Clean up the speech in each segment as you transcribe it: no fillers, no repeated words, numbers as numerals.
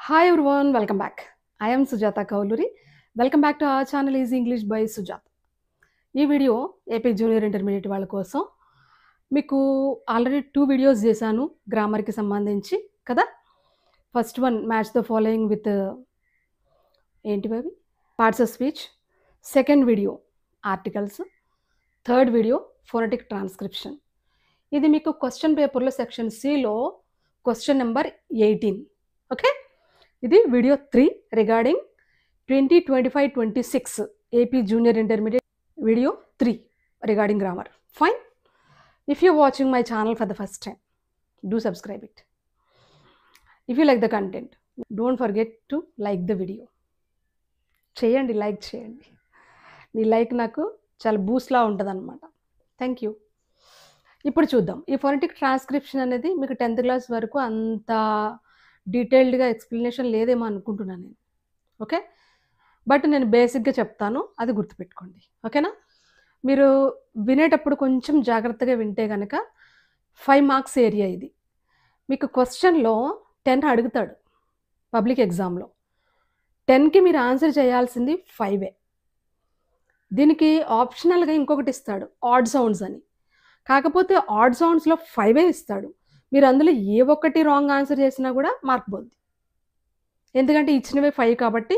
Hi everyone, welcome back. I am Sujata Kauluri. Welcome back to our channel Easy English by Sujata. ఈ video AP junior intermediate వాళ్ళ కోసం మీకు already 2 videos చేశాను గ్రామర్కి సంబంధించి కదా. First one match the following with ఏంటివి అవి parts of speech, second video articles, third video phonetic transcription. ఇది మీకు క్వశ్చన్ పేపర్లో సెక్షన్ సిలో క్వశ్చన్ నెంబర్ 18. ఓకే, ఇది video 3 regarding 2025-26 AP junior intermediate video 3 regarding grammar. Fine. If you're watching my channel for the first time, do subscribe it. If you like the content, don't forget to like the video. చేయండి, like చేయండి. మీ like నాకు చాలా బూస్ట్లా ఉంటుంది అనమాట. Thank you. ఇప్పుడు చూద్దాం. ఈ phonetic transcription అనేది మీకు 10th క్లాస్ వరకు అంత డీటెయిల్డ్గా ఎక్స్ప్లెనేషన్ లేదేమో అనుకుంటున్నాను నేను. ఓకే, బట్ నేను బేసిక్గా చెప్తాను, అది గుర్తుపెట్టుకోండి. ఓకేనా? మీరు వినేటప్పుడు కొంచెం జాగ్రత్తగా వింటే కనుక 5 మార్క్స్ ఏరియా ఇది. మీకు క్వశ్చన్లో 10 అడుగుతాడు పబ్లిక్ ఎగ్జామ్లో. 10కి మీరు ఆన్సర్ చేయాల్సింది 5. దీనికి ఆప్షనల్గా ఇంకొకటి ఇస్తాడు, ఆడ్ సౌండ్స్ అని. కాకపోతే ఆడ్ సౌండ్స్లో 5 ఇస్తాడు. మీరు అందులో ఏ ఒక్కటి రాంగ్ ఆన్సర్ చేసినా కూడా మార్క్ పోద్ది. ఎందుకంటే ఇచ్చినవే 5 కాబట్టి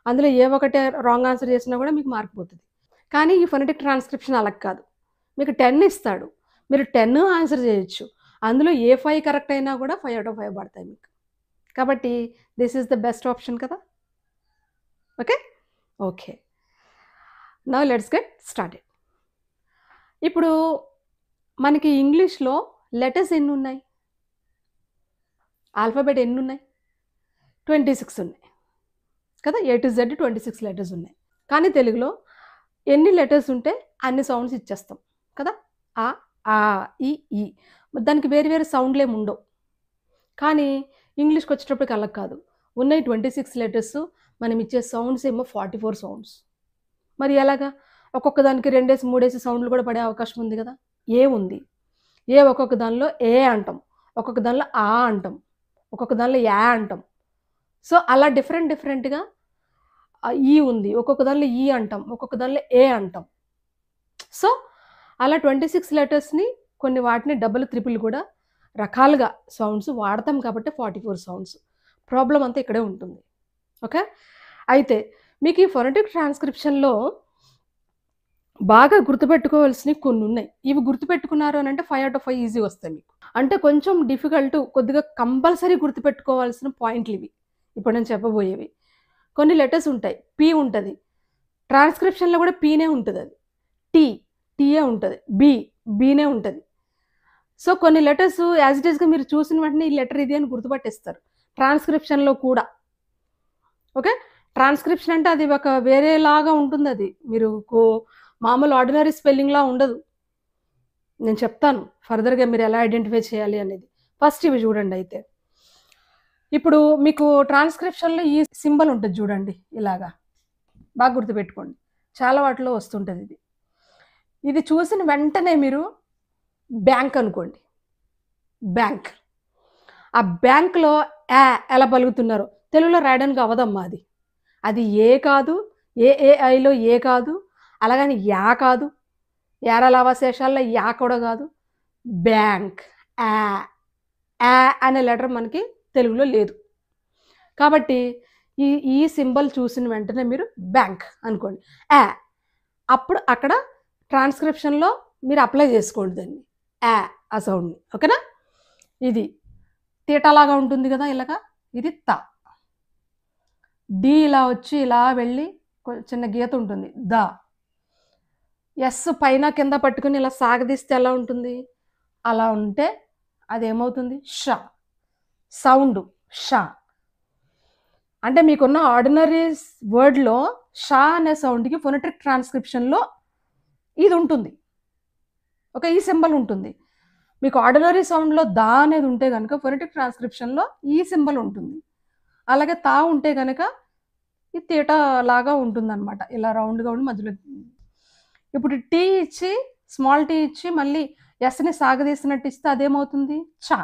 అందులో ఏ ఒకటే రాంగ్ ఆన్సర్ చేసినా కూడా మీకు మార్క్ పోతుంది. కానీ ఈ ఫోనెటిక్ ట్రాన్స్క్రిప్షన్ అలా కాదు. మీకు 10 ఇస్తాడు, మీరు 10 ఆన్సర్ చేయొచ్చు. అందులో ఏ 5 కరెక్ట్ అయినా కూడా 5 out of 5 పడతాయి మీకు. కాబట్టి this is the best option కదా. Okay okay, now let's get started. ఇప్పుడు మనకి ఇంగ్లీష్లో లెటర్స్ ఎన్ని ఉన్నాయి? ఆల్ఫాబెట్ ఎన్ని ఉన్నాయి? 26 ఉన్నాయి కదా. A to Z 26 లెటర్స్ ఉన్నాయి. కానీ తెలుగులో ఎన్ని లెటర్స్ ఉంటే అన్ని సౌండ్స్ ఇచ్చేస్తాం కదా. ఆ, ఆ, ఈ. దానికి వేరు వేరు సౌండ్లు ఏమి ఉండవు. కానీ ఇంగ్లీష్కి వచ్చేటప్పటికి అలా కాదు. ఉన్నాయి 26 లెటర్స్, మనం ఇచ్చే సౌండ్స్ ఏమో 44 సౌండ్స్. మరి ఎలాగా? ఒక్కొక్క దానికి 2 3 సౌండ్లు కూడా పడే అవకాశం ఉంది కదా. ఏ ఉంది, ఏ ఒక్కొక్క దానిలో ఏ అంటాం, ఒక్కొక్క దానిలో ఆ అంటాం, ఒక్కొక్క దానిలో యా అంటాం. సో అలా డిఫరెంట్గా ఈ ఉంది, ఒక్కొక్క దానిలో ఈ అంటాం, ఒక్కొక్క దానిలో ఏ అంటాం. సో అలా 26 లెటర్స్ని కొన్ని వాటిని డబుల్ త్రిపుల్ కూడా రకాలుగా సౌండ్స్ వాడతాం కాబట్టి 44 సౌండ్స్. ప్రాబ్లం అంతా ఇక్కడే ఉంటుంది. ఓకే, అయితే మీకు ఈ ఫోనెటిక్ ట్రాన్స్క్రిప్షన్లో బాగా గుర్తుపెట్టుకోవాల్సినవి కొన్ని ఉన్నాయి. ఇవి గుర్తుపెట్టుకున్నారు అని అంటే 5 out of 5 ఈజీ వస్తాయి మీకు. అంటే కొంచెం డిఫికల్ట్, కొద్దిగా కంపల్సరీ గుర్తుపెట్టుకోవాల్సిన పాయింట్లు ఇవి ఇప్పుడు నేను చెప్పబోయేవి. కొన్ని లెటర్స్ ఉంటాయి. పి ఉంటుంది, ట్రాన్స్క్రిప్షన్లో కూడా పీనే ఉంటుంది. అది టీఏ ఉంటుంది, బీనే ఉంటుంది. సో కొన్ని లెటర్స్ యాజ్ ఇట్ ఈస్గా మీరు చూసిన వెంటనే ఈ లెటర్ ఇది అని గుర్తుపట్టేస్తారు ట్రాన్స్క్రిప్షన్లో కూడా. ఓకే, ట్రాన్స్క్రిప్షన్ అంటే అది ఒక వేరేలాగా ఉంటుంది. అది మీరు మామూలు ఆర్డినరీ స్పెల్లింగ్లా ఉండదు. నేను చెప్తాను ఫర్దర్గా మీరు ఎలా ఐడెంటిఫై చేయాలి అనేది. ఫస్ట్ ఇవి చూడండి. అయితే ఇప్పుడు మీకు ట్రాన్స్క్రిప్షన్లో ఈ సింబల్ ఉంటుంది చూడండి, ఇలాగా బాగా గుర్తుపెట్టుకోండి. చాలా వాటిలో వస్తుంటుంది ఇది. ఇది చూసిన వెంటనే మీరు బ్యాంక్ అనుకోండి. బ్యాంక్, ఆ బ్యాంక్లో ఎలా పలుకుతున్నారో తెలుగులో రాయడానికి అవదమ్మా. అది ఏ కాదు, ఏఐలో ఏ కాదు, అలాగని యా కాదు, యార లావాశేషాల్లో యా కూడా కాదు. బ్యాంక్, అనే లెటర్ మనకి తెలుగులో లేదు. కాబట్టి ఈ సింబల్ చూసిన వెంటనే మీరు బ్యాంక్ అనుకోండి. అప్పుడు అక్కడ ట్రాన్స్క్రిప్షన్లో మీరు అప్లై చేసుకోండి దాన్ని, ఆ సౌండ్ని. ఓకేనా? ఇది తీటలాగా ఉంటుంది కదా, ఇలాగా. ఇది త. డి ఇలా వచ్చి ఇలా వెళ్ళి చిన్న గీత ఉంటుంది, ద. ఎస్ పైన కింద పట్టుకుని ఇలా సాగదీస్తే ఎలా ఉంటుంది? అలా ఉంటే అదేమవుతుంది? ష సౌండ్, షా. అంటే మీకున్న ఆర్డినరీ వర్డ్లో షా అనే సౌండ్కి ఫోనెటిక్ ట్రాన్స్క్రిప్షన్లో ఇది ఉంటుంది. ఓకే, ఈ సింబల్ ఉంటుంది. మీకు ఆర్డినరీ సౌండ్లో దా అనేది ఉంటే కనుక ఫోనెటిక్ ట్రాన్స్క్రిప్షన్లో ఈ సింబల్ ఉంటుంది. అలాగే తా ఉంటే కనుక ఈ తీట లాగా ఉంటుంది అనమాట, ఇలా రౌండ్గా ఉండి మధ్యలో. ఇప్పుడు టీ ఇచ్చి, స్మాల్ టీ ఇచ్చి మళ్ళీ ఎస్ని సాగదీసినట్టు ఇస్తే అదేమవుతుంది? చా.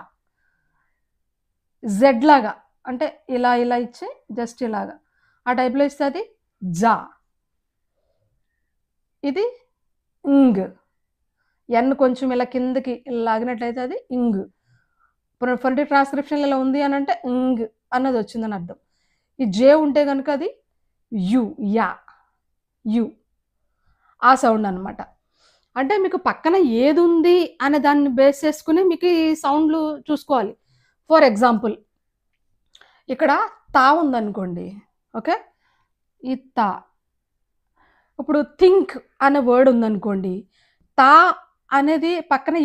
జెడ్ లాగా అంటే ఇలా ఇలా ఇచ్చి జస్ట్ ఇలాగా ఆ టైప్లో ఇస్తే అది జా. ఇది ఇంగ్. ఎన్ కొంచెం ఇలా కిందకి లాగినట్లయితే అది ఇంగ్. ఫొనెటిక్ ట్రాన్స్క్రిప్షన్ ఇలా ఉంది అని అంటే ఇంగ్ అన్నది వచ్చిందని అర్థం. ఈ జే ఉంటే కనుక అది యు, యా, యు ఆ సౌండ్ అనమాట. అంటే మీకు పక్కన ఏది ఉంది అనే దాన్ని బేస్ చేసుకుని మీకు ఈ సౌండ్లు చూసుకోవాలి. ఫర్ ఎగ్జాంపుల్ ఇక్కడ తా ఉందనుకోండి, ఓకే, ఈ తా. ఇప్పుడు థింక్ అనే వర్డ్ ఉందనుకోండి, తా అనేది పక్కన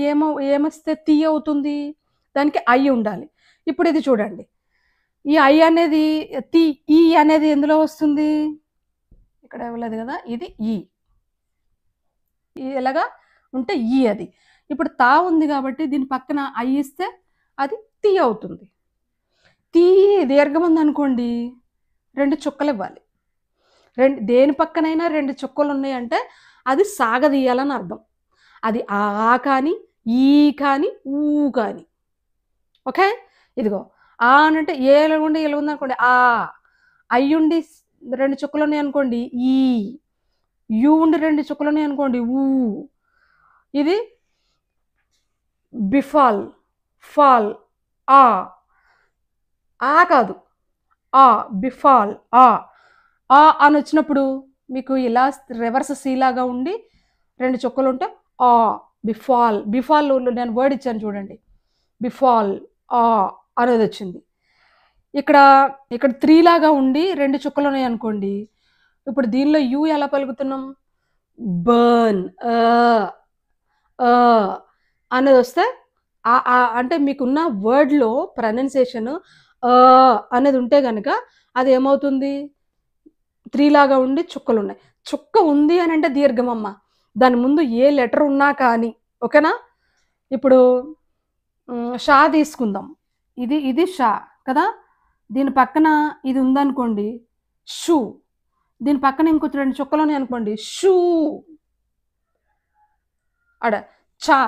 ఏమొస్తే తీ అవుతుంది, దానికి ఐ ఉండాలి. ఇప్పుడు ఇది చూడండి, ఈ ఐ అనేది తి ఈ అనేది ఎందులో వస్తుంది, ఇక్కడ ఇవ్వలేదు కదా, ఇది ఈ ఎలాగా ఉంటే ఈ అది. ఇప్పుడు తా ఉంది కాబట్టి దీని పక్కన ఐ ఇస్తే అది తి అవుతుంది. తీ దీర్ఘం ఉందనుకోండి, 2 చుక్కలు ఇవ్వాలి. దేని పక్కనైనా 2 చుక్కలు ఉన్నాయంటే అది సాగదీయాలని అర్థం. అది ఆ కానీ, ఈ కానీ, ఊ కానీ. ఓకే, ఇదిగో ఆ అని అంటే ఏలో ఉండి ఇలా ఉందనుకోండి ఆ, అయ్యుండి 2 చుక్కలు ఉన్నాయి అనుకోండి ఈ, యు ఉండి 2 చుక్కలు ఉన్నాయి అనుకోండి ఊ. ఇది బిఫాల్, ఫాల్, ఆ కాదు, ఆ బిఫాల్, ఆ అని వచ్చినప్పుడు మీకు ఇలా రివర్స్ సి లాగా ఉండి 2 చుక్కలు ఉంటే ఆ బిఫాల్. బిఫాల్ నేను వర్డ్ ఇచ్చాను చూడండి, బిఫాల్ ఆ అనేది వచ్చింది. ఇక్కడ 3 లాగా ఉండి 2 చుక్కలు ఉన్నాయి అనుకోండి, ఇప్పుడు దీనిలో యు ఎలా పలుకుతున్నాం, బర్న్ అనేది వస్తే అంటే మీకున్న వర్డ్లో ప్రొనౌన్సియేషన్ అనేది ఉంటే కనుక అది ఏమవుతుంది, 3 లాగా ఉండి చుక్కలు ఉన్నాయి. చుక్క ఉంది అని అంటే దీర్ఘమమ్మ, దాని ముందు ఏ లెటర్ ఉన్నా కానీ, ఓకేనా. ఇప్పుడు షా తీసుకుందాం, ఇది షా కదా, దీని పక్కన ఇది ఉందనుకోండి షూ, దీని పక్కన ఇంకో 2 చుక్కలు ఉన్నాయి అనుకోండి షూ. అడ చా,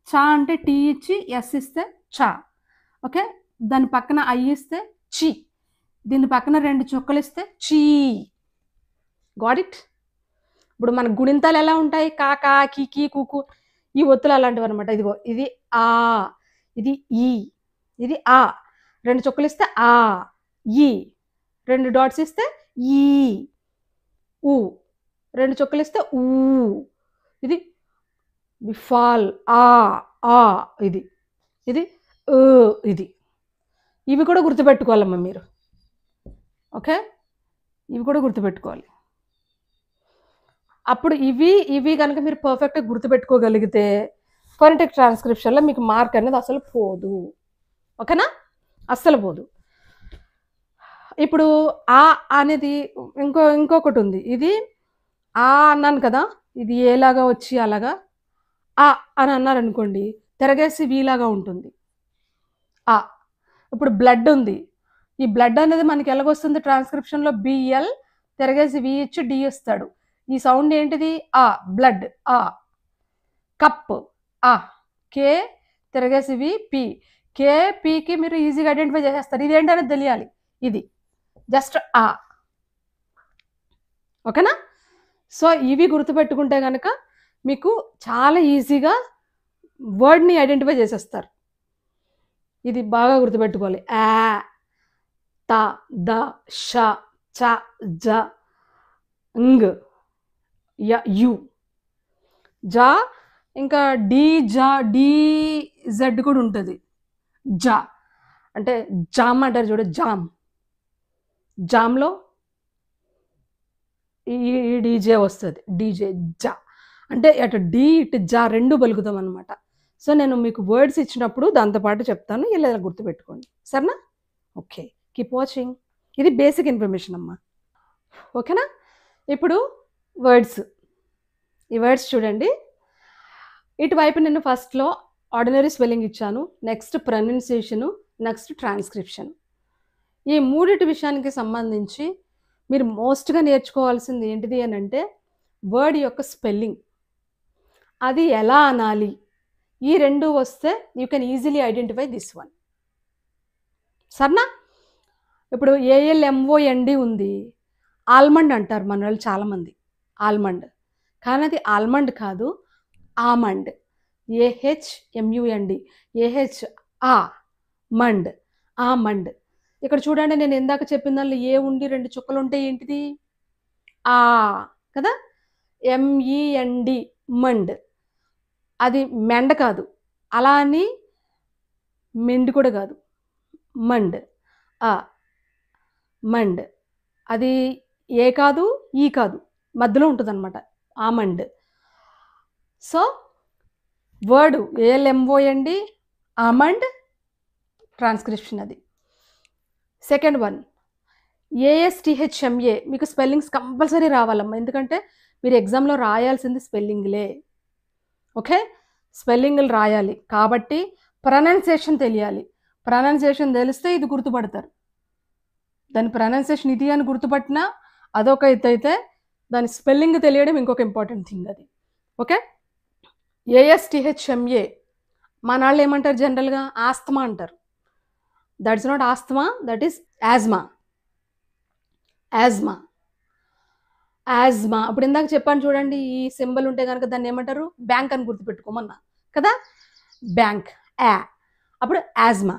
చా అంటే టీ ఇచ్చి ఎస్ ఇస్తే చా, ఓకే. దాని పక్కన ఐ ఇస్తే చి, దీని పక్కన 2 చుక్కలు ఇస్తే చీ. Got it. ఇప్పుడు మన గుణింతాలు ఎలా ఉంటాయి, కాకా కీకి కూకు, ఈ ఒత్తులు అలాంటివి అనమాట. ఇదిగో ఇది ఆ, ఇది ఈ, ఇది ఆ, 2 చుక్కలు ఇస్తే ఆ, ఈ, 2 డాట్స్ ఇస్తే ఈ, ఊ, 2 చుక్కలు ఇస్తే ఊ. ఇది బిఫాల్ ఆ, ఇది ఇది. ఇవి కూడా గుర్తుపెట్టుకోవాలమ్మా మీరు, ఓకే. ఇవి కూడా గుర్తుపెట్టుకోవాలి. అప్పుడు ఇవి కనుక మీరు పర్ఫెక్ట్గా గుర్తుపెట్టుకోగలిగితే ఫొనెటిక్ ట్రాన్స్క్రిప్షన్లో మీకు మార్క్ అనేది అసలు పోదు, ఓకేనా, అస్సలు పోదు. ఇప్పుడు ఆ అనేది ఇంకొకటి ఉంది, ఇది ఆ అన్నాను కదా, ఇది ఏలాగా వచ్చి అలాగా ఆ అని అన్నారనుకోండి, తిరగేసి వీలాగా ఉంటుంది ఆ. ఇప్పుడు బ్లడ్ ఉంది, ఈ బ్లడ్ అనేది మనకి ఎలాగొస్తుంది ట్రాన్స్క్రిప్షన్లో, బిఎల్ తిరగేసి వి ఇచ్చి డి ఇస్తాడు. ఈ సౌండ్ ఏంటిది, ఆ, బ్లడ్ ఆ. కప్ ఆ, కే తిరగేసి వి పి, కే పికి మీరు ఈజీగా ఐడెంటిఫై చేసేస్తారు. ఇది ఏంటనేది తెలియాలి, ఇది జస్ట్ ఆ, ఓకేనా. సో ఇవి గుర్తుపెట్టుకుంటే కనుక మీకు చాలా ఈజీగా వర్డ్ని ఐడెంటిఫై చేసేస్తారు. ఇది బాగా గుర్తుపెట్టుకోవాలి. ఆ, త, ద, ష, చ, జ, ఇంగ్, యు, జా, ఇంకా డి, జా, డి జెడ్ కూడా ఉంటుంది. జా అంటే జామ్ అంటారు చూడ, జామ్, జామ్లో ఈ డీజే వస్తుంది, డీజే జా అంటే అటు డి ఇటు జా 2 పలుకుతాం అనమాట. సో నేను మీకు వర్డ్స్ ఇచ్చినప్పుడు దాంతోపాటు చెప్తాను, ఇలా గుర్తుపెట్టుకోండి, సరేనా. Okay, keep watching. ఇది బేసిక్ ఇన్ఫర్మేషన్ అమ్మా, ఓకేనా. ఇప్పుడు వర్డ్స్, ఈ వర్డ్స్ చూడండి. ఇటువైపు నేను ఫస్ట్లో ఆర్డినరీ స్పెల్లింగ్ ఇచ్చాను, నెక్స్ట్ ప్రొనౌన్సియేషను, నెక్స్ట్ ట్రాన్స్క్రిప్షన్. ఈ 3 విషయానికి సంబంధించి మీరు మోస్ట్గా నేర్చుకోవాల్సింది ఏంటిది అని అంటే వర్డ్ యొక్క స్పెల్లింగ్, అది ఎలా అనాలి. ఈ 2 వస్తే you can easily identify this one, సరేనా. ఇప్పుడు ALMOND ఉంది, ఆల్మండ్ అంటారు మన వాళ్ళు చాలామంది, ఆల్మండ్. కానీ అది ఆల్మండ్ కాదు, ఆమండ్. AHMUND, mind, almond. ఇక్కడ చూడండి, నేను ఇందాక చెప్పిన దానిలో ఏ ఉండి 2 చుక్కలు ఉంటే ఏంటిది? ఆ కదా, MEND, మండ్. అది మెండ కాదు, అలా అని మెండి కూడా కాదు, మండ్, మండ్. అది ఏ కాదు, ఈ కాదు, మధ్యలో ఉంటుంది అనమాట, almond. So word ALMOND, almond, transcription అది. Second one ASTHMA. మీకు స్పెల్లింగ్స్ కంపల్సరీ రావాలమ్మా, ఎందుకంటే మీరు ఎగ్జామ్లో రాయాల్సింది స్పెల్లింగ్లే. ఓకే, స్పెల్లింగ్లు రాయాలి కాబట్టి ప్రొనౌన్సియేషన్ తెలియాలి. ప్రొనౌన్సియేషన్ తెలిస్తే ఇది గుర్తుపడతారు. దాని ప్రొనౌన్సియేషన్ ఇది అని గుర్తుపట్టినా అదొక ఎత్తు అయితే, దాని స్పెల్లింగ్ తెలియడం ఇంకొక ఇంపార్టెంట్ థింగ్ అది. ఓకే, ASTHMA మన వాళ్ళు ఏమంటారు జనరల్గా? ఆస్తమా అంటారు. That's not asthma, that is asthma. Asthma, asthma. అప్పుడు ఇందాక చెప్పాను చూడండి, ఈ సింబల్ ఉంటే కనుక దాన్ని ఏమంటారు? బ్యాంక్ అని గుర్తుపెట్టుకోమన్నా కదా, బ్యాంక్. అప్పుడు యాజ్మా,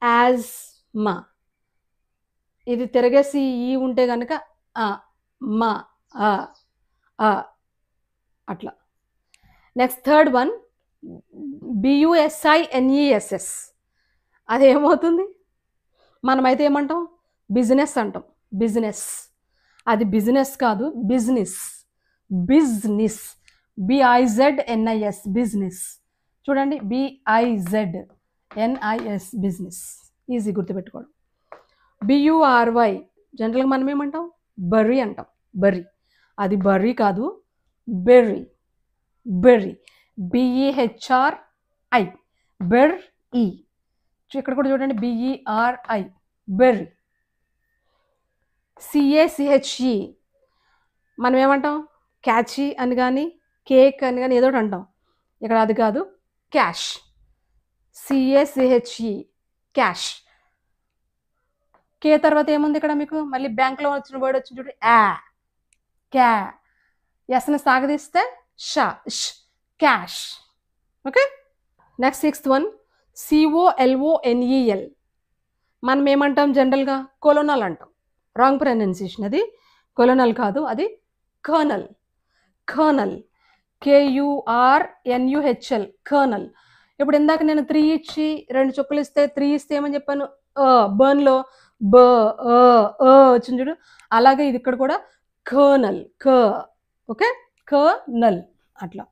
యాజ్మా. ఇది తిరగేసి ఈ ఉంటే కనుక మా, అట్లా. Next third one BUSINESS. అదేమవుతుంది? మనమైతే ఏమంటాం? బిజినెస్ అంటాం, బిజినెస్. అది బిజినెస్ కాదు, బిజినెస్. Business, BIZNIS, business. చూడండి, BIZNIS, బిజినెస్. ఈజీ గుర్తుపెట్టుకోవడం. BURY జనరల్గా మనం ఏమంటాం? బర్రీ అంటాం, బర్రీ. అది బర్రీ కాదు, బెర్రీ. Berry, BEHRI, berry. ఇక్కడ కూడా చూడండి, BERI, బెర్రీ. CACHE మనం ఏమంటాం? క్యాచీ అని కానీ, కేక్ అని కానీ ఏదో ఒకటి అంటాం. ఇక్కడ అది కాదు, క్యాష్. CACHE, cash. కే తర్వాత ఏముంది ఇక్కడ మీకు? మళ్ళీ బ్యాంక్లో వచ్చిన వర్డ్ వచ్చింది చూడండి, క్యా. ఎస్ని సాగదీస్తే cache. Okay, next sixth one COLONEL. మనం ఏమంటాం జనరల్గా? కొలోనల్ అంటాం. రాంగ్ ప్రొనౌన్సియేషన్ అది, కొలోనల్ కాదు, అది కర్నల్. Colonel, KURNUHL, colonel. ఇప్పుడు ఇందాక నేను 3 ఇచ్చి 2 చుక్కలు ఇస్తే, 3 ఇస్తే ఏమని చెప్పాను? బర్న్లో వచ్చింది చూడు, అలాగే ఇది ఇక్కడ కూడా కర్నల్. Okay, colonel. అట్లా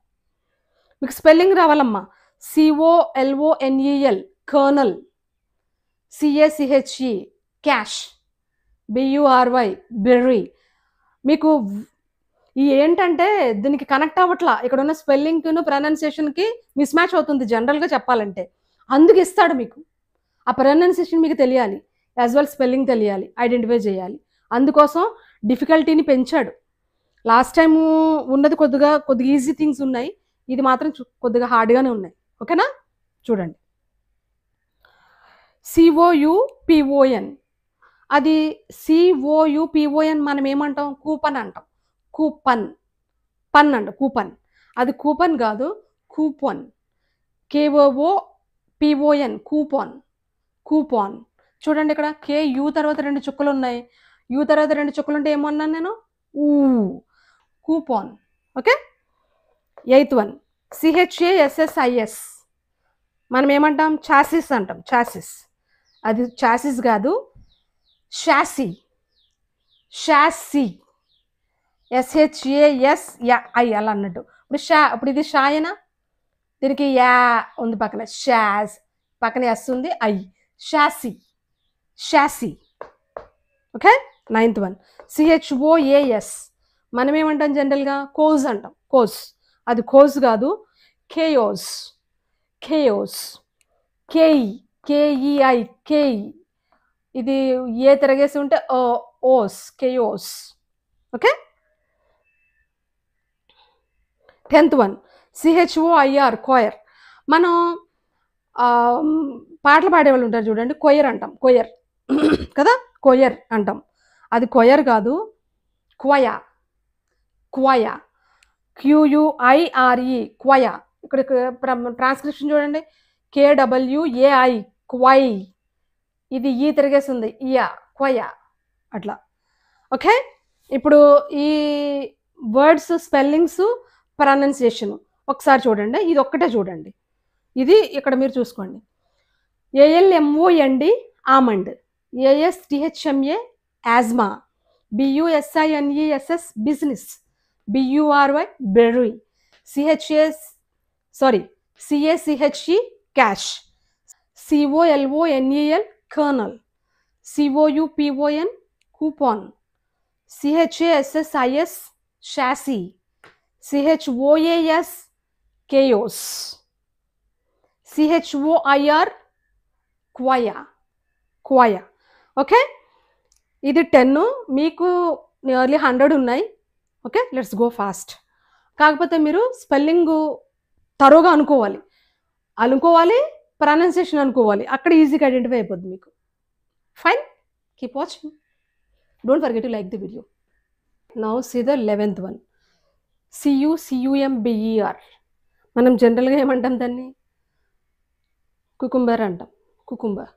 మీకు స్పెల్లింగ్ రావాలమ్మా. COLONEL, colonel. CACHE, cache. BURY, bury. మీకు ఈ ఏంటంటే దీనికి కనెక్ట్ అవ్వట్లా, ఇక్కడ ఉన్న స్పెల్లింగ్ను ప్రొనౌన్సియేషన్కి మిస్ మ్యాచ్ అవుతుంది జనరల్గా చెప్పాలంటే. అందుకు ఇస్తాడు మీకు. ఆ ప్రొనౌన్సియేషన్ మీకు తెలియాలి, యాజ్ వెల్ స్పెల్లింగ్ తెలియాలి, ఐడెంటిఫై చేయాలి. అందుకోసం డిఫికల్టీని పెంచాడు. లాస్ట్ టైము ఉన్నది కొద్దిగా ఈజీ థింగ్స్ ఉన్నాయి, ఇది మాత్రం కొద్దిగా హార్డ్గానే ఉన్నాయి. ఓకేనా, చూడండి. COUPON. అది COUPON మనం ఏమంటాం? కూపన్ అంటాం. కూపన్, పన్ అంట, కూపన్. అది కూపన్ కాదు, కూపన్. KOOPON, కూపాన్. కూపాన్. చూడండి, ఇక్కడ KU తర్వాత 2 చుక్కలు ఉన్నాయి. యూ తర్వాత 2 చుక్కలు ఉంటే ఏమన్నాను నేను? Coupon. Okay, eighth one CHASSIS. మనం ఏమంటాం? చాసిస్ అంటాం, చాసిస్. అది చాసిస్ కాదు, షాసీ. షాసీ, SHASI అలా అన్నట్టు. ఇప్పుడు ఇది షాయనా, దీనికి యా ఉంది పక్కన, షాస్ పక్కన ఎస్ ఉంది, chassis. Chassis. Okay, ninth one CHOAS. మనం ఏమంటాం జనరల్గా? కోజ్ అంటాం, కోజ్. అది కోజ్ కాదు, కేయోస్. Chaos, KEI, K E. ఇది ఏ తిరగేసి ఉంటే ఓస్, chaos. Okay, 10th one CHOIR, choir. మనం పాటలు పాడేవాళ్ళు ఉంటారు చూడండి, కొయర్ అంటాం, కొయర్ కదా, కొయర్ అంటాం, అది కొయర్ కాదు, క్వయా, క్వయా, QUIRE, క్వయా. ఇక్కడ ట్రాన్స్క్రిప్షన్ చూడండి, KWAI, క్వై, ఇది ఈ తిరిగేస్తుంది, ఇయా, క్వయా, అట్లా. ఓకే, ఇప్పుడు ఈ వర్డ్స్ స్పెల్లింగ్స్, ప్రొనౌన్సియేషన్ ఒకసారి చూడండి, ఇది ఒక్కటే చూడండి. ఇది ఇక్కడ మీరు చూసుకోండి. ALMOND almond, ASTHMA asthma, BUSINESS business, BURY berry, CACHE cash, COLONEL colonel, COUPON కూపాన్, CHASSIS షాసీ, CHOAS chaos, CHOIR క్వయా, క్వయా. Okay, ఇది 10, మీకు నియర్లీ 100 ఉన్నాయి. Okay, let's go fast. కాకపోతే మీరు స్పెల్లింగ్ తరోగా అనుకోవాలి, ప్రొనౌన్సియేషన్ అనుకోవాలి, అక్కడ ఈజీగా ఐడెంటిఫై అయిపోద్ది మీకు. Fine, keep watching, don't forget to like the video. Now see the 11th one, CUCUMBER. మనం జనరల్గా ఏమంటాం దాన్ని? కుకుంబర్ అంటాం, కుకుంబర్.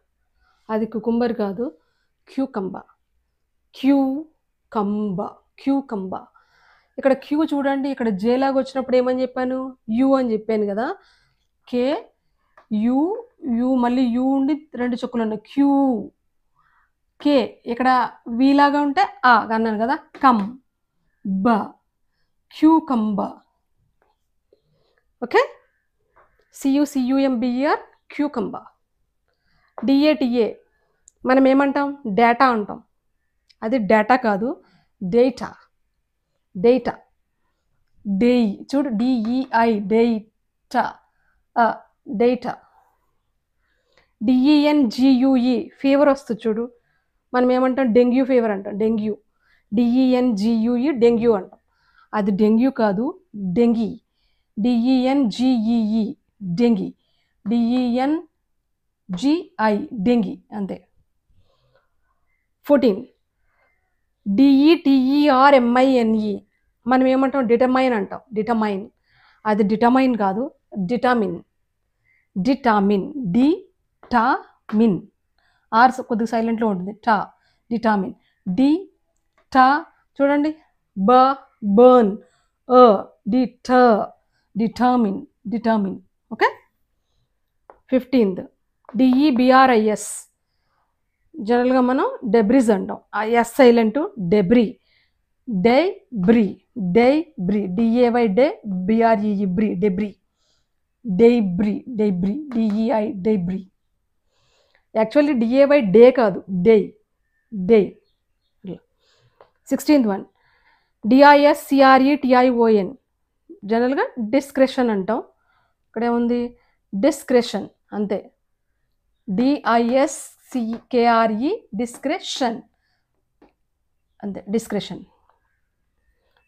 అది కుకుంబర్ కాదు, క్యూకంబా, క్యూకంబా. ఇక్కడ క్యూ చూడండి, ఇక్కడ జేలాగా వచ్చినప్పుడు ఏమని చెప్పాను? యు అని చెప్పాను కదా. KU, మళ్ళీ యు ఉండి 2 చుక్కలు ఉన్నాయి, క్యూ. కే ఇక్కడ వీలాగా ఉంటే ఆ అన్నాను కదా, కమ్ బ, cucumber. Okay, CUCUMBER cucumber. DATA మనం ఏమంటాం? డేటా అంటాం, అది డేటా కాదు, డేటా, డేయి చూడు, DEI data, data. DENGUE fever వస్తుంది చూడు, మనం ఏమంటాం? డెంగ్యూ ఫీవర్ అంటాం, డెంగ్యూ. DENGUE డెంగ్యూ అంటాం, అది డెంగ్యూ కాదు, dengue. DENGEE dengue, DENGI dengue, అంతే. 14 DETERMINE మనం ఏమంటాం? డిటర్మైన్ అంటాం, డిటర్మైన్. అది డిటర్మైన్ కాదు, డిటామిన్, డిటామిన్. ఆర్స్ కొద్దిగా సైలెంట్లో ఉంటుంది, డిటామిన్. చూడండి, burn, determine. Okay. 15th DEBRIS జనరల్గా మనం డెబ్రిస్ అంటాం, S silent, debris, debris, DAY BREE debris, DEI debris. Actually DAY day కాదు, డే. 16th వన్ DISCRETION జనరల్గా డిస్క్రెషన్ అంటాం, ఇక్కడ ఏముంది? డిస్క్రెషన్, అంతే. DISCRE డిస్క్రెషన్, అంతే, discretion.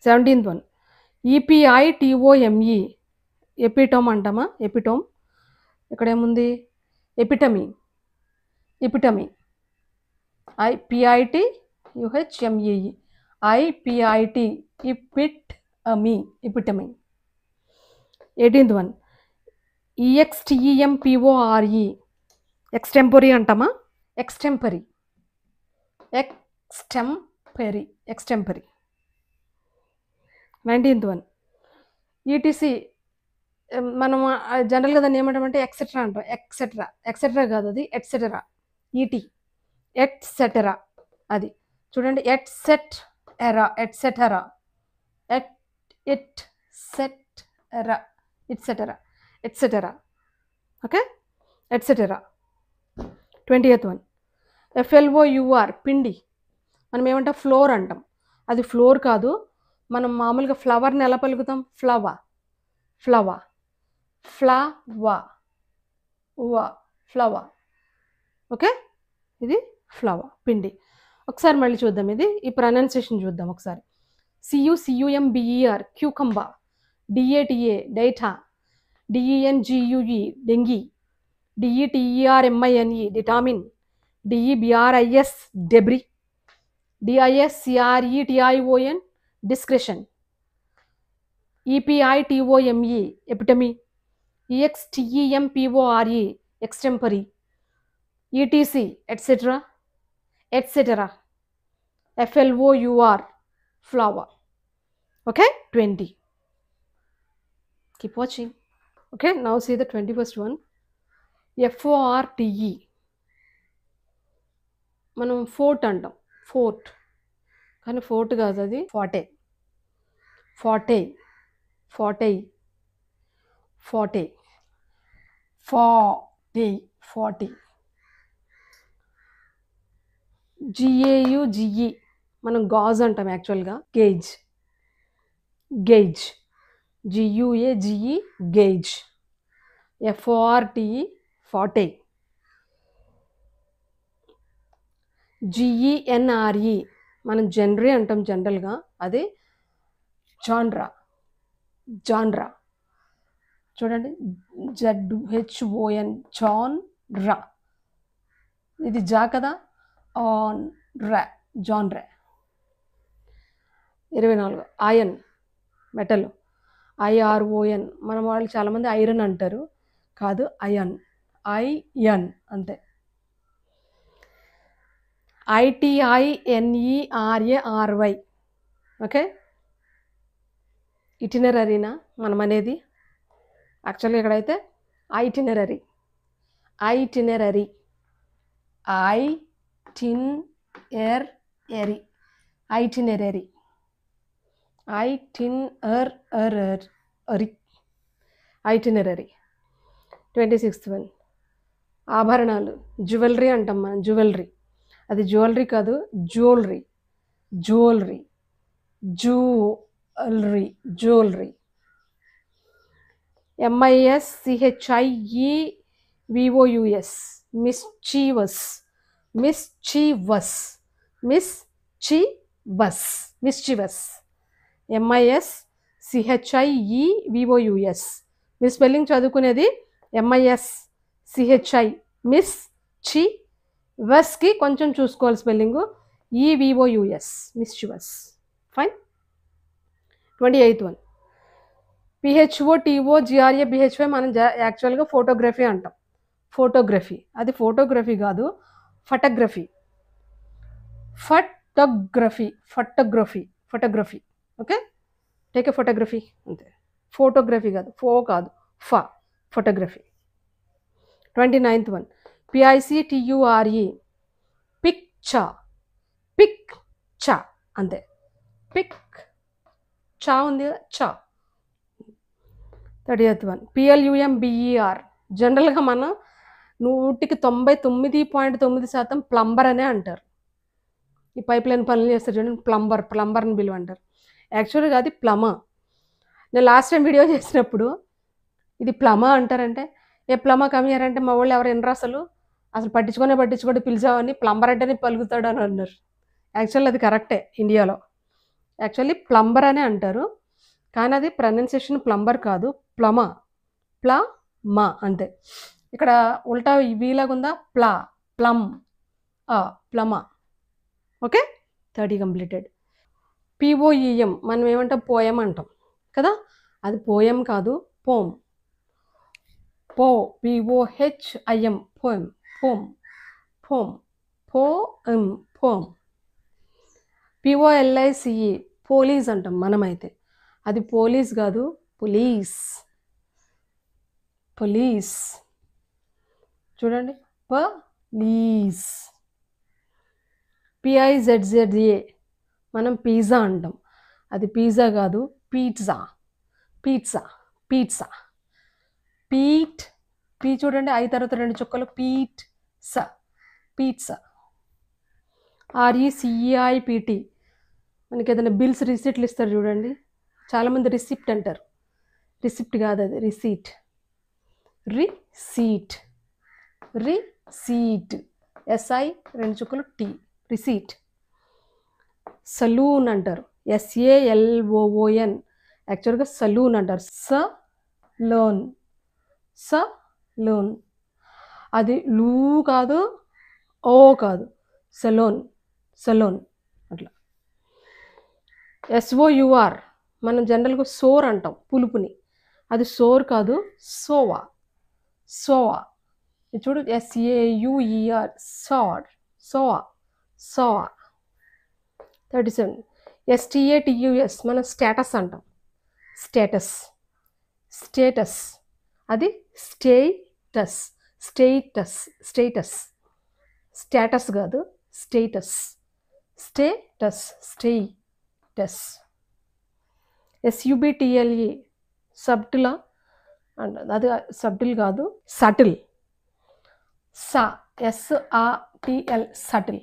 17th one EPITOME epitome అంటామా? ఎపిటోమ్. ఇక్కడ ఏముంది? Epitome, IPITUHMEE, IPIT, epitome. 18th one EXTEMPORE extempore అంటామా? ఎక్స్టెంపరీ. 19th వన్ ETC మనం జనరల్గా దాన్ని ఏమంటామంటే ఎక్సెట్రా అంటాం, ఎక్సెట్రా కాదు, అది ఎట్సెటరా, ఎట్సెటరా. అది చూడండి, ఎట్సెటరా. ఓకే, ఎట్సెటరా. 20th వన్ FLOUR పిండి, మనం ఏమంటాం? ఫ్లోర్ అంటాం, అది ఫ్లోర్ కాదు. మనం మామూలుగా ఫ్లవర్ని ఎలా పలుకుతాం? ఫ్లవర్. ఓకే, ఇది ఫ్లవర్, పిండి. ఒకసారి మళ్ళీ చూద్దాం, ఈ ప్రొనౌన్సియేషన్ చూద్దాం ఒకసారి. CUCUMBER cucumber, DATA data, DENGUE dengue, DETERMINE డిటామిన్, DEBRIS debris, DISCRETION, discretion. EPITOME, epitome. EXTEMPORE, extempore. ETC, etc., etc. FLOUR, flower. Okay, 20. Keep watching. Okay, now see the 21st one. FORTE. మనం fort అంటాం, fort, కానీ fort కాదు, అది forte. Forte, forte, forte, forty, forty. GAUGE, మనం gauge అంటాం యాక్చువల్గా, gauge. Gauge, GUAGE, gauge. FORTE, forte. GENRE, మనం genre అంటాం జనరల్గా, అది జాన్రా. జాన్రా చూడండి, ZHON, జాన్రా. ఇది జా కదా, ఆన్ రా, జాన్రా. 24. అయన్, మెటల్. IRON, మన వాళ్ళు చాలామంది ఐరన్ అంటారు, కాదు, అయన్. ఐఎన్ అంతే. ITINERARY. ఓకే, ఇటినరీనా మనం అనేది, యాక్చువల్గా ఇక్కడైతే itinerary. Itinerary, itinerary, itinerary, itinerary, itinerary. 26th one. ఆభరణాలు, జ్యువెలరీ అంటాం మనం, జ్యువెలరీ. అది జ్యువెలరీ కాదు, jewellery. Jewellery, jewellery, jewellery. MISCHIEVOUS, mischievous. Mischievous, mischievous, mischievous. MISCHIEVOUS. మీ స్పెల్లింగ్ చదువుకునేది MISCHI, మిస్చీవస్కి కొంచెం చూసుకోవాలి spelling, EVOUS, mischievous. Fine. 28th one. PHOTOGRAPHY, మనం యాక్చువల్గా ఫోటోగ్రఫీ అంటాం. ఫోటోగ్రఫీ, అది ఫోటోగ్రఫీ కాదు, photography. Photography, photography, photography. Okay, take a photography అంతే, ఫోటోగ్రఫీ కాదు, కాదు, photography. 29th one. PICTURE, picture. Picture అంతే, పిక్ చా ఉంది, చా. 30th one. PLUMBER, జనరల్గా మనం 99.9% ప్లంబర్ అనే అంటారు. ఈ పైప్ లైన్ పనులు చేస్తారు చూడండి, ప్లంబర్ని బిలువ అంటారు. యాక్చువల్గా అది ప్లమా. నేను లాస్ట్ టైం వీడియో చేసినప్పుడు ఇది ప్లమా అంటారంటే, ఏ ప్లమా కమియారంటే మా వాళ్ళు ఎవరు ఎన్నరు, అసలు పట్టించుకొని పిలిచామని, ప్లంబర్ అంటేనే పలుకుతాడు అని అన్నారు. యాక్చువల్లీ అది కరెక్టే, ఇండియాలో యాక్చువల్లీ ప్లంబర్ అనే అంటారు, కానీ అది ప్రొనౌన్సియేషన్ ప్లంబర్ కాదు, ప్లమా. ప్లమా అంతే. ఇక్కడ ఉల్టా వీలాగా ఉందా, plumb, plumber. Okay, 30 completed. POEM, మనం ఏమంటాం, పోయం అంటాం కదా, అది పోయం కాదు, poem. POHIM, poem, poem, poem, poem, poem. POLICE, police అంటాం మనమైతే, అది పోలీస్ కాదు, పోలీస్. పోలీస్ చూడండి, పోలీస్. PIZZA, మనం పిజ్జా అంటాం, అది పిజ్జా కాదు, పిజ్జా. Pizza, pizza. పీ చూడండి, ఐ తర్వాత 2 చుక్కలు, పిజ్జా, పిజ్జా. RECEIPT, మనకి ఏదైనా బిల్స్, రిసిప్ట్లు ఇస్తారు చూడండి, చాలామంది రిసిప్ట్ అంటారు, రిసిప్ట్ కాదు అది, రిసీట్. రిసీట్, రిసీట్, SI 2 చుక్కలు T, రిసీట్. సలూన్ అంటారు, SALOON, యాక్చువల్గా సలూన్ అంటారు, సలోన్, సలోన్. అది లూ కాదు, ఓ కాదు, సలోన్, సలోన్. అట్లా. SOUR మనం జనరల్గా సోర్ అంటాం పులుపుని, అది సోర్ కాదు, సోవా. సోవా ఇది చూడు, SAUER, సోర్, సోవా, సోవా. 37 STATUS మనం స్టేటస్ అంటాం, స్టేటస్, స్టేటస్ అది స్టేటస్, స్టేటస్, స్టేటస్, స్టేటస్ కాదు స్టేటస్, స్టేటస్, స్టేటస్. SUBTLE సబ్టిలా అంట, అది సబ్టిల్ కాదు, subtle, SATL subtle.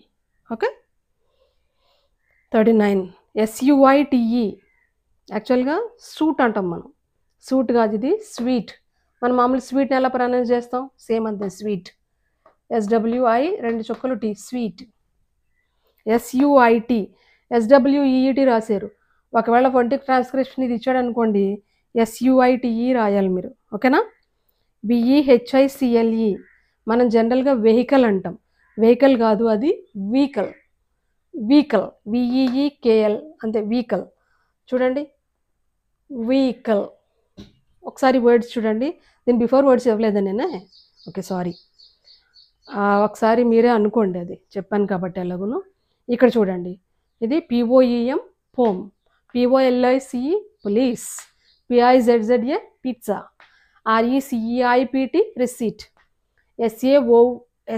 Okay. 39 SUITE యాక్చువల్గా సూట్ అంటాం మనం, సూట్ కాదు ఇది స్వీట్. మనం మామూలు స్వీట్ని ఎలా ప్రొనౌన్స్ చేస్తాం, సేమ్ అంతే స్వీట్. SWI 2 చుక్కలు T, స్వీట్. SUIT SWEET రాశారు. ఒకవేళ ఫొనెటిక్ ట్రాన్స్క్రిప్షన్ ఇది ఇచ్చాడు అనుకోండి, SUITE రాయాలి మీరు. ఓకేనా. VEHICLE మనం జనరల్గా వెహికల్ అంటాం, వెహికల్ కాదు అది వీకల్, వీకల్, VEEKL అంతే, వీకల్. చూడండి వీకల్. ఒకసారి వర్డ్స్ చూడండి, దీని బిఫోర్ వర్డ్స్ ఇవ్వలేదా నేనే, ఓకే సారీ. ఒకసారి మీరే అనుకోండి, అది చెప్పాను కాబట్టి ఎలాగును. ఇక్కడ చూడండి, ఇది POEM పోమ్, POLICE police, PIZZA pizza, RECEIPT receipt,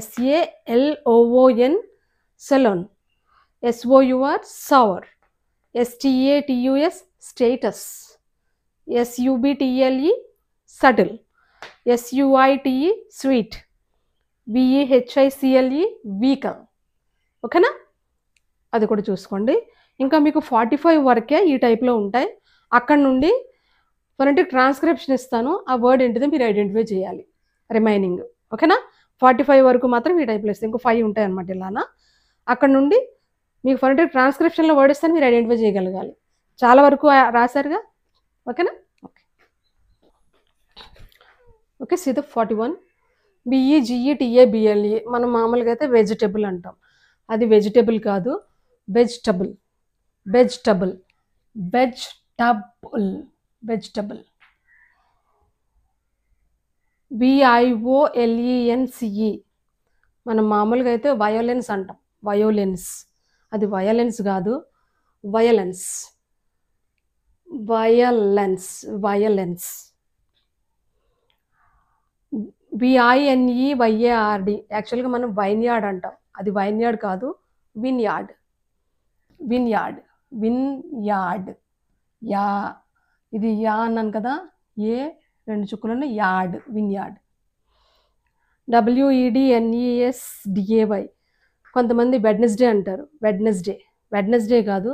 SALOON salon, SOUR sour, STATUS status, SUBTLE subtle, SUITE sweet, VEHICLE vehicle. ఓకేనా. అది కూడా చూసుకోండి. ఇంకా మీకు 45 వరకే ఈ టైప్లో ఉంటాయి. అక్కడ నుండి ఫొనెటిక్ ట్రాన్స్క్రిప్షన్ ఇస్తాను, ఆ వర్డ్ ఏంటిదో మీరు ఐడెంటిఫై చేయాలి రిమైనింగ్. ఓకేనా. 45 వరకు మాత్రం ఈ టైప్లో ఇస్తాను, ఇంకో 5 ఉంటాయి అన్నమాట ఇలానా. అక్కడ నుండి మీకు ఫొనెటిక్ ట్రాన్స్క్రిప్షన్లో వర్డ్ ఇస్తాను, మీరు ఐడెంటిఫై చేయగలగాలి. చాలా వరకు రాశారుగా. ఓకేనా. Okay okay. సీత 41 BEGETABLE మనం మామూలుగా అయితే వెజిటబుల్ అంటాం, అది వెజిటబుల్ కాదు, vegetable, vegetable, vegetable, vegetable. VIOLENCE మనం మామూలుగా అయితే వయోలెన్స్ అంటాం, వయోలెన్స్, అది వయోలెన్స్ కాదు, వయలెన్స్, వయలెన్స్, వయలెన్స్. VINEYARD యాక్చువల్గా మనం వైన్యార్డ్ అంటాం, అది వైన్యార్డ్ కాదు, విన్యార్డ్, విన్యార్డ్, విన్యార్డ్. యా ఇది యా అన్నాను కదా, ఏ 2 చుక్కలను యార్డ్, విన్యార్డ్. WEDNESDAY కొంతమంది వెడ్నెస్డే అంటారు, వెడ్నెస్డే, వెడ్నెస్డే కాదు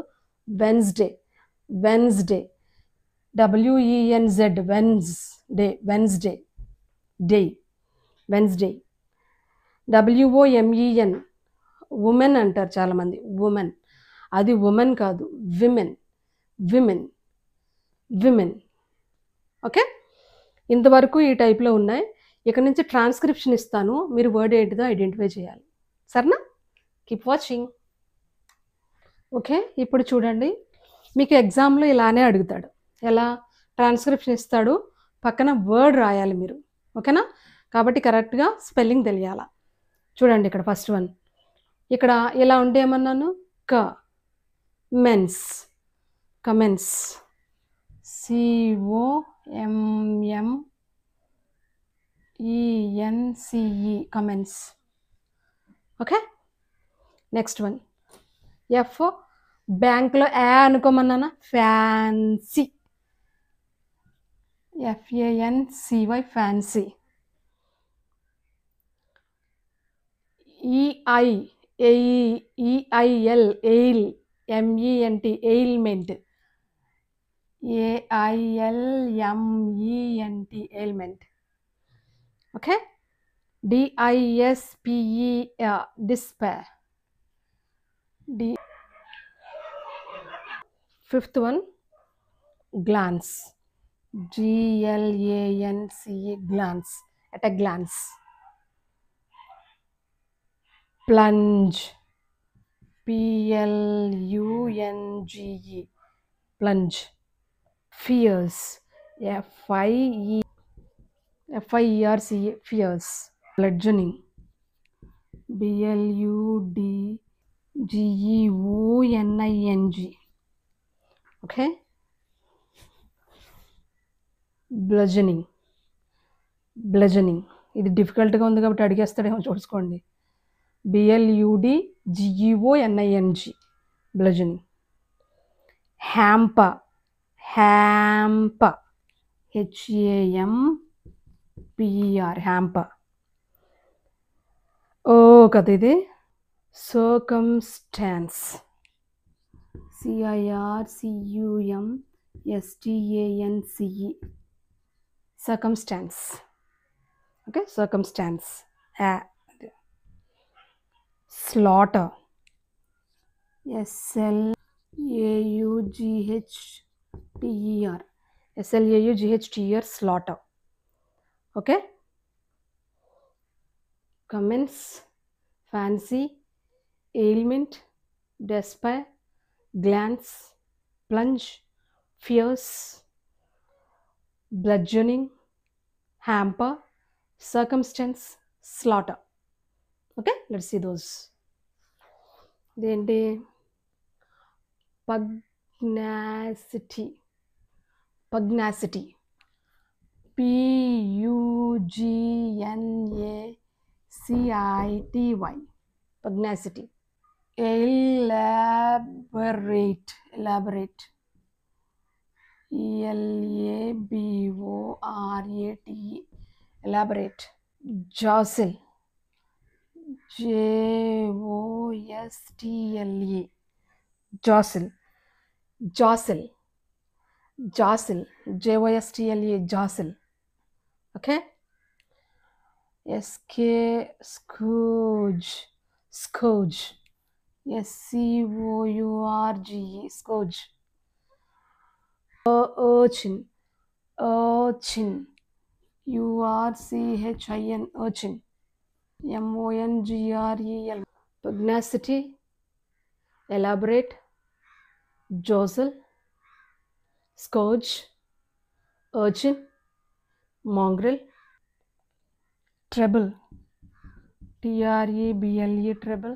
Wednesday, Wednesday, WENZ Wednesday, Wednesday, day, Wednesday. WOMEN women అంటారు చాలామంది, ఉమెన్, అది ఉమెన్ కాదు, విమెన్, విమెన్, విమెన్. ఓకే. ఇంతవరకు ఈ టైప్లో ఉన్నాయి. ఇక్కడ నుంచి ట్రాన్స్క్రిప్షన్ ఇస్తాను, మీరు వర్డ్ ఏంటిదో ఐడెంటిఫై చేయాలి. సరేనా. Keep watching. ఓకే. ఇప్పుడు చూడండి, మీకు ఎగ్జామ్లో ఇలానే అడుగుతాడు, ఎలా ట్రాన్స్క్రిప్షన్ ఇస్తాడు, పక్కన వర్డ్ రాయాలి మీరు. ఓకేనా. కాబట్టి కరెక్ట్గా స్పెల్లింగ్ తెలియాలా. చూడండి ఇక్కడ ఫస్ట్ వన్, ఇక్కడ ఇలా ఉంటే ఏమన్నాను, మెన్స్, commence, COMMENCE commence. Okay. Next one, F బ్యాంక్లో అనుకోమన్నానా, fancy, FANCY fancy. EIL ail, MENT ailment, AILMENT ailment. Okay. DISPE despair. Fifth one, glance, GLANCE glance, at a glance. Plunge, plunge, plunge. Fierce, FIERCE, fierce. Bludgeoning, BLUDGEONING. Okay, bludgeoning, ఇది డిఫికల్ట్గా ఉంది కాబట్టి అడిగేస్తాడేమో చూసుకోండి. BLUDGEONING, bludgeoning. Hamper, HAMPER, hamper. కదా ఇది. Circumstance, CIRCUMSTANCE, circumstance. Okay, circumstance. Slaughter, SLAUGHTER, slaughter. Okay. Commence, fancy, ailment, despair, glance, plunge, fierce, bludgeoning, hamper, circumstance, slaughter. Okay, let's see those. Then pugnacity, PUGNACITY, pugnacity. Elaborate, ELABORATE, elaborate. Jostle, JOSTLE, jostle. JOSTLE, jostle. Okay. Scourge, SCOURGE, scourge. Urchin, URCHIN, urchin. MONGREL. Pugnacity, elaborate, jostle, scourge, urchin, mongrel. Treble, TREBLE, treble.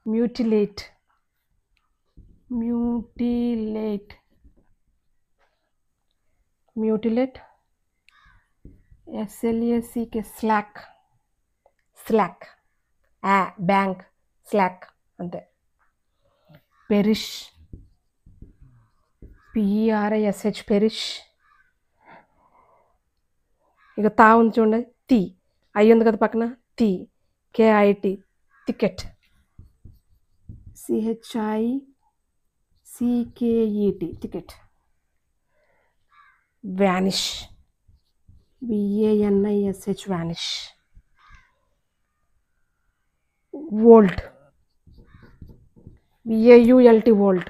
Mutilate, SLACK, slack. Bank, slack అంతే. Perish, PERISH, perish. ఇక తా ఉంది చూడండి, తి అయ్యింది కదా పక్కన, తి KIT, ticket. CHICKET, ticket. Vanish, VANISH, vanish. Volt, VAULT, volt.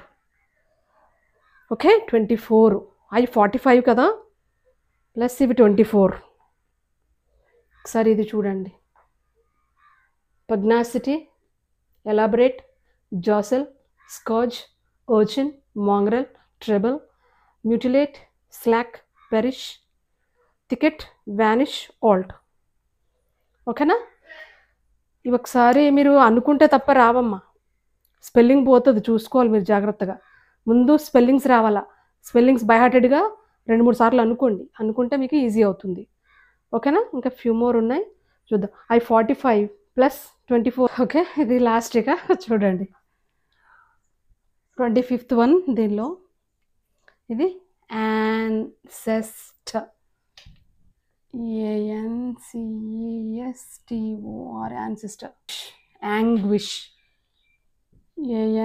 Okay, 24. అవి 45 కదా, ప్లస్ ఇవి 24. ఒకసారి ఇది చూడండి. Pugnacity, elaborate, jostle, scourge, urchin, mongrel, treble, mutilate, slack, perish, ticket, vanish, alt. ఓకేనా? ఇవి ఒకసారి మీరు అనుకుంటే తప్ప రావమ్మా, స్పెల్లింగ్ పోతుంది, చూసుకోవాలి మీరు జాగ్రత్తగా. ముందు స్పెల్లింగ్స్ రావాలా, స్పెల్లింగ్స్ బై హార్టెడ్గా 2-3 సార్లు అనుకుంటే మీకు ఈజీ అవుతుంది. ఓకేనా? ఇంకా ఫ్యూ మోర్ ఉన్నాయి, చూద్దాం. 45 ప్లస్ 24. ఓకే, ఇది లాస్ట్ ఇక చూడండి. 25th వన్ దీనిలో, ఇది ancestor, ANCESTOR, ancestor. Anguish,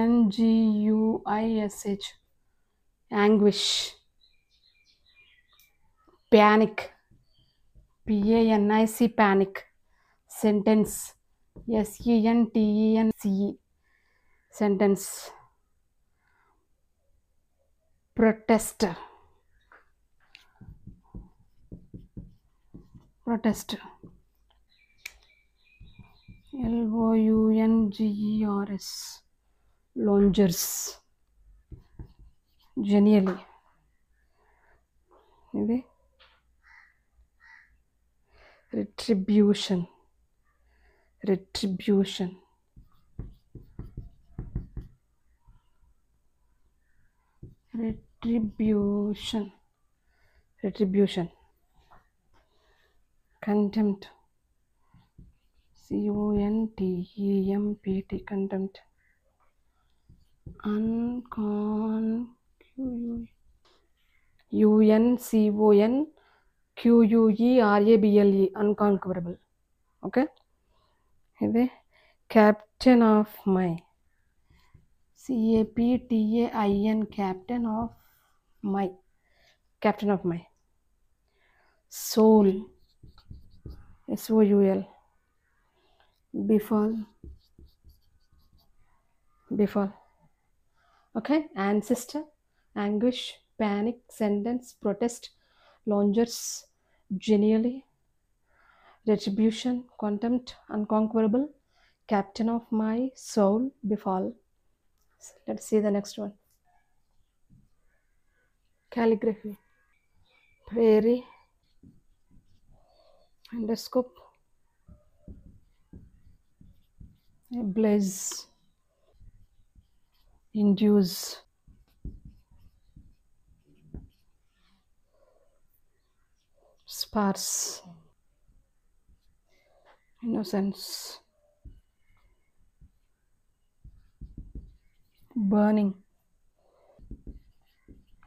ANGUISH, anguish. Panic, PANIC, panic. Sentence, SENTENCE, sentence. Protest, LOUNGERS, loungers, genially, ఇది retribution, retribution, retribution, retribution, contempt, CONTEMPT, contempt, UNCONQUERABLE, unconquerable. Okay, ఇది captain of my, CAPTAIN, captain of my, captain of my. Soul, SOUL, befall, befall. Okay, ancestor, anguish, panic, sentence, protest, longers, genially, retribution, contempt, unconquerable, captain of my soul, befall. Let's see the next one. Calligraphy, prairie, endoscope, blaze, induce, sparse, innocence, burning,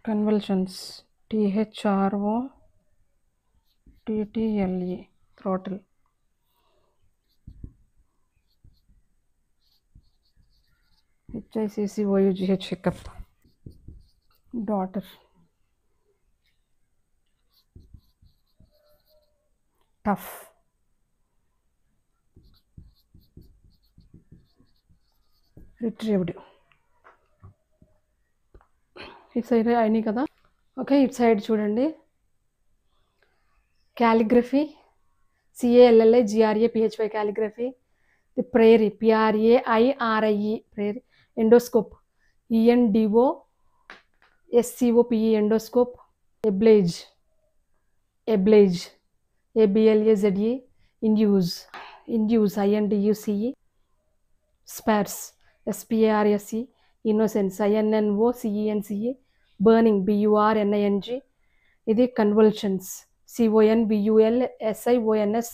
convulsions, THROTTLE, throttle, HICCOUGH, hiccup, daughter, tough, retrieved. ఇటు side అయినాయి కదా. Okay, ఇటు side చూడండి. Calligraphy, CALLIGRAPHY, calligraphy. The prairie, PRAIRIE, prairie. Endoscope, ENDOSCOPE, endoscope. Ablaze, ablaze, ABLAZE, induce, induce, INDUCE. Sparse, SPARSE, innocence, INNOCENCE. Burning, BURNING. ఇది convulsions, CONVULSIONS,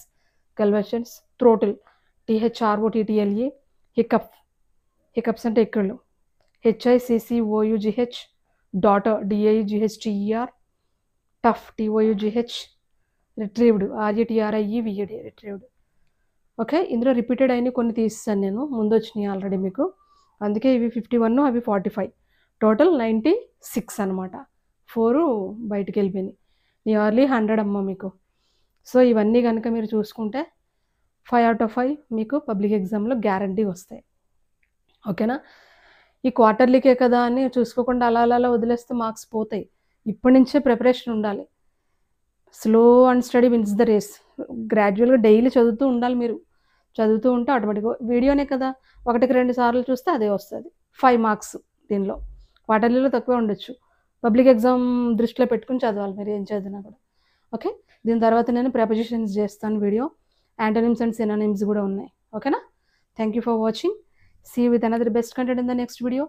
convulsions. Throttle, THROTTLE. Hiccup, hiccups అంటే ఎక్కళ్ళు, HICCOUGH. Daughter, DIGHTER. Tough, TOUGH. Retrieved, RETRIEVED, retrieved. Okay, ఇందులో repeated అయిన కొన్ని తీస్తాను నేను, ముందు వచ్చినాయి ఆల్రెడీ మీకు, అందుకే ఇవి 51, అవి 45, టోటల్ 96 అనమాట. 4 బయటికి వెళ్ళిపోయినాయి. నియర్లీ 100 అమ్మ మీకు. సో ఇవన్నీ కనుక మీరు చూసుకుంటే 5 out of 5 మీకు పబ్లిక్ ఎగ్జామ్లో గ్యారంటీ వస్తాయి. ఓకేనా, ఈ క్వార్టర్లీకే కదా అని చూసుకోకుండా అలా అలా వదిలేస్తే మార్క్స్ పోతాయి. ఇప్పటి నుంచే ప్రిపరేషన్ ఉండాలి. Slow and study wins the race. గ్రాడ్యువల్గా డైలీ చదువుతూ ఉండాలి. మీరు చదువుతూ ఉంటే ఆటోమేటిక్గా, వీడియోనే కదా, 1-2 సార్లు చూస్తే అదే వస్తుంది. 5 మార్క్స్ దీనిలో. క్వార్టర్లీలో తక్కువే ఉండొచ్చు. పబ్లిక్ ఎగ్జామ్ దృష్టిలో పెట్టుకుని చదవాలి మీరు ఏం చదివినా కూడా. ఓకే, దీని తర్వాత నేను ప్రెపోజిషన్స్ చేస్తాను వీడియో, యాంటోనిమ్స్ అండ్ సినోనిమ్స్ కూడా ఉన్నాయి. ఓకేనా, thank you for watching. See with another best content in the next video.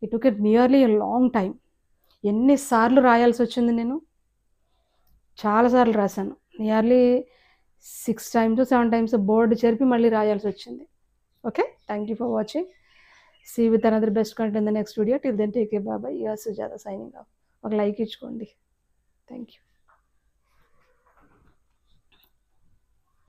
It took it nearly a long time. ఎన్నిసార్లు రాయాల్సి వచ్చింది, నేను చాలాసార్లు రాశాను. నియర్లీ 6 times 7 times బోర్డు చెరిపి మళ్ళీ రాయాల్సి వచ్చింది. Okay, thank you for watching. See with another best content in the next video. Till then take care, bye. Your Sujatha signing off. ఒక లైక్ ఇచ్చుకోండి. Thank you.